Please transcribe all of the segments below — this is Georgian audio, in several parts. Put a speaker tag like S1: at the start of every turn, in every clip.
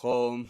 S1: ხო,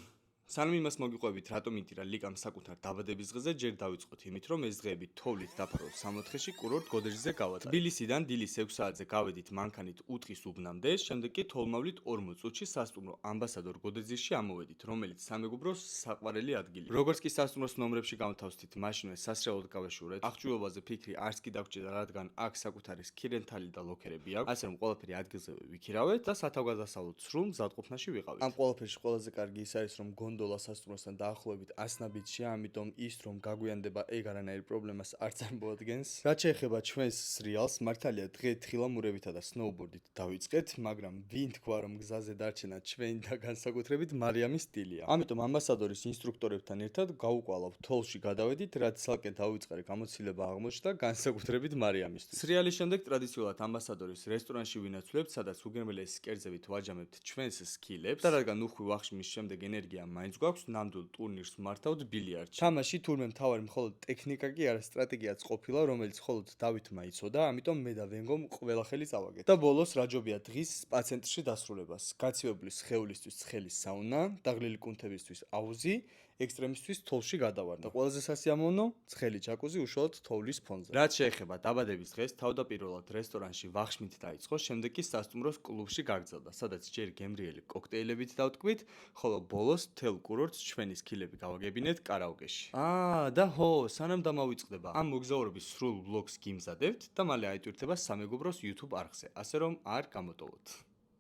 S1: სანამ იმას მოგიყვებით, რატომ იტირა ლიკამ საკუთარ დაბადების დღეზე, ჯერ დავიწყოთ იმით, რომ ეს დღეები თოვლით დაფარულ სამოთხეში კურორტ გოდერძზე გავატარეთ. თბილისიდან დილის 6 საათზე გავედით მანქანით უთხის უბნამდე, შემდეგ კი თოვლმავლით 40 წუთში სასტუმრო ამბასადორ გოდერძისში ამოვედით, რომელიც სამეგობროს საყვარელი ადგილია. როგორც კი სასტუმროს ნომრებში გამთავსდით, მაშინვე სასრეველოდ გავეშურეთ. აღჭურვილობაზე ფიქრი არც კი დაგჭირდა, რადგან აქ საკუთარი სქირენთალი და ლოქერები აქვს, ასე რომ ყველაფერი ადგილზე ვიქირავეთ და სათავგადასავლო სრულ მზადყოფნაში ვიყავით. ამ ყველაფერში ყველაზე კარგი ის არის, რომ გონდოლა სასტუმროსთან დაახლოებით 100 ნაბიჯია, ამიტომ ის რომ გაგვიანდება ეგ არანაირ პრობლემას არ წარმოადგენს. რაც შეეხება ჩვენს სრიალს, მართალია დღე თხილამურებითა და სნოუბორდით დავიწყეთ, მაგრამ ვინ თქვა რომ გზაზე დარჩენა ჩვენი და განსაკუთრებით მარიამის სტილია. ამიტომ ამბასადორის ინსტრუქტორებთან ერთად გავუკვალავ თოლში გადავედით, რაც ცალკე დავიწყარე გამოცდილება აღმოჩნდა განსაკუთრებით მარიამისთვის. სრიალის შემდეგ ტრადიციულად ამბასადორის რესტორანში ვინაცვლებთ, სადაც უგემრიელეს კერძებით ვაჯამებთ ჩვენს სკილებს და რადგან უხვი ვახში მის შემდეგ ენერგია მაინც გვაქვს, ნამდვილ ტურნირს მართავთ ბილიარდში. თამაში თურმე მთავარი მხოლოდ ტექნიკა კი არა, სტრატეგიაც ყოფილა, რომელიც მხოლოდ დავითმა იცოდა, ამიტომ მე და ვენგომ ყველა ხელი წავაგეთ. და ბოლოს რაჯობია დღის სპა ცენტრში დასრულებას. გაცივებული სხეულისთვის ცხელი საუნა, დაღლილი კუნთებისთვის აუზი, ექსტრემისთვის თოლში გადავარდა. და ყველაზე სასიამოვნო, ცხელი ჯაკუზი უშუალოდ თოვლის ფონზე. რაც შეეხება დაბადების დღეს, თავდაპირველად რესტორანში ვახშმით დაიწყო, შემდეგ კი სასტუმროს კლუბში გაგრძელდა, სადაც ჯერ გემრიელი კოქტეილებით დავტკვით, ხოლო ბოლოს თელ კურორტს ჩვენი სკილები გავაგებინეთ კარაოკეში. და ხო, სანამ დამავიწყდება, ამ მოგზაურობის სრულ ვლოგს გიმზადებთ და მალე აიტვირთება სამეგობროს YouTube არხზე, ასე რომ არ გამოტოვოთ.